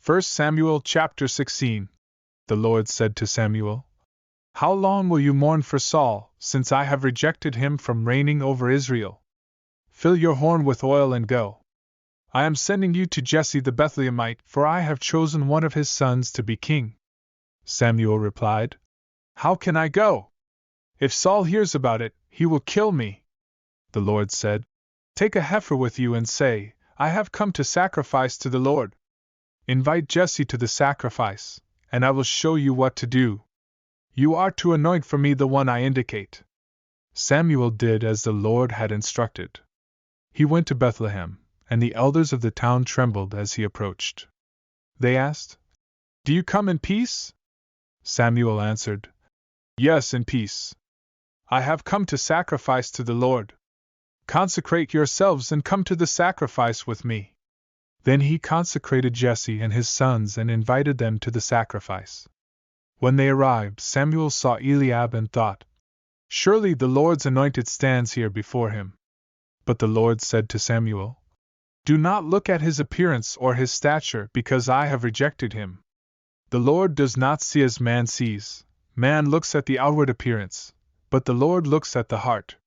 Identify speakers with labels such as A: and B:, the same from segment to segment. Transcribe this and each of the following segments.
A: 1 Samuel chapter 16. The Lord said to Samuel, "How long will you mourn for Saul, since I have rejected him from reigning over Israel? Fill your horn with oil and go. I am sending you to Jesse the Bethlehemite, for I have chosen one of his sons to be king." Samuel replied, "How can I go? If Saul hears about it, he will kill me." The Lord said, "Take a heifer with you and say, 'I have come to sacrifice to the Lord.' Invite Jesse to the sacrifice, and I will show you what to do. You are to anoint for me the one I indicate." Samuel did as the Lord had instructed. He went to Bethlehem, and the elders of the town trembled as he approached. They asked, "Do you come in peace?" Samuel answered, "Yes, in peace. I have come to sacrifice to the Lord. Consecrate yourselves and come to the sacrifice with me." Then he consecrated Jesse and his sons and invited them to the sacrifice. When they arrived, Samuel saw Eliab and thought, "Surely the Lord's anointed stands here before him." But the Lord said to Samuel, "Do not look at his appearance or his stature, because I have rejected him. The Lord does not see as man sees. Man looks at the outward appearance, but the Lord looks at the heart."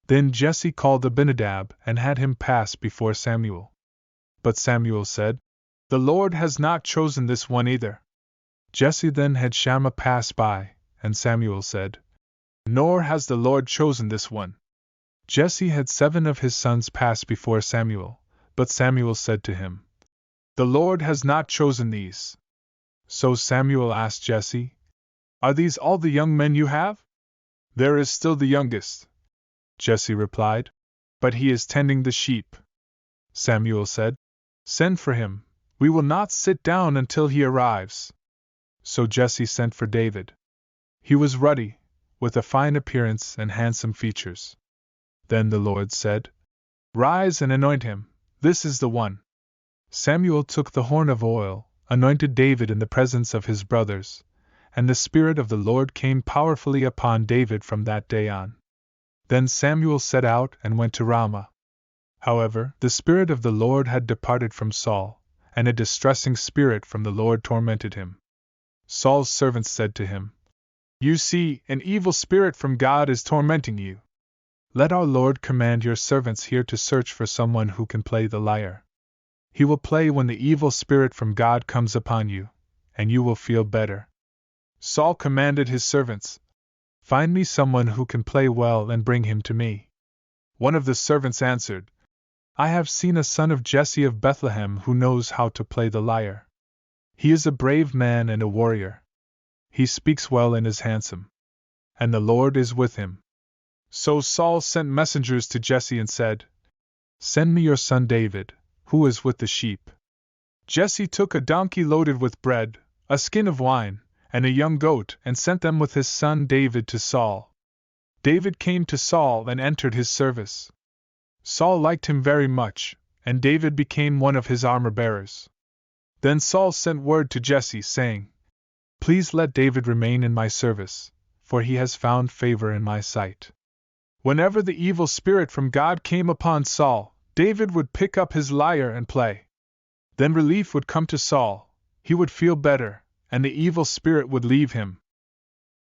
A: Then Jesse called Abinadab and had him pass before Samuel. But Samuel said, "The Lord has not chosen this one either." Jesse then had Shammah pass by, and Samuel said, "Nor has the Lord chosen this one." Jesse had 7 of his sons pass before Samuel, but Samuel said to him, "The Lord has not chosen these." So Samuel asked Jesse, "Are these all the young men you have?" "There is still the youngest," Jesse replied, "but he is tending the sheep." Samuel said, "Send for him, we will not sit down until he arrives." So Jesse sent for David. He was ruddy, with a fine appearance and handsome features. Then the Lord said, "Rise and anoint him, this is the one." Samuel took the horn of oil, anointed David in the presence of his brothers, and the Spirit of the Lord came powerfully upon David from that day on. Then Samuel set out and went to Ramah. However, the Spirit of the Lord had departed from Saul, and a distressing spirit from the Lord tormented him. Saul's servants said to him, "You see, an evil spirit from God is tormenting you. Let our Lord command your servants here to search for someone who can play the lyre. He will play when the evil spirit from God comes upon you, and you will feel better." Saul commanded his servants, "Find me someone who can play well and bring him to me." One of the servants answered, "I have seen a son of Jesse of Bethlehem who knows how to play the lyre. He is a brave man and a warrior. He speaks well and is handsome. And the Lord is with him." So Saul sent messengers to Jesse and said, "Send me your son David, who is with the sheep." Jesse took a donkey loaded with bread, a skin of wine, and a young goat, and sent them with his son David to Saul. David came to Saul and entered his service. Saul liked him very much, and David became one of his armor-bearers. Then Saul sent word to Jesse, saying, "Please let David remain in my service, for he has found favor in my sight." Whenever the evil spirit from God came upon Saul, David would pick up his lyre and play. Then relief would come to Saul, he would feel better, and the evil spirit would leave him.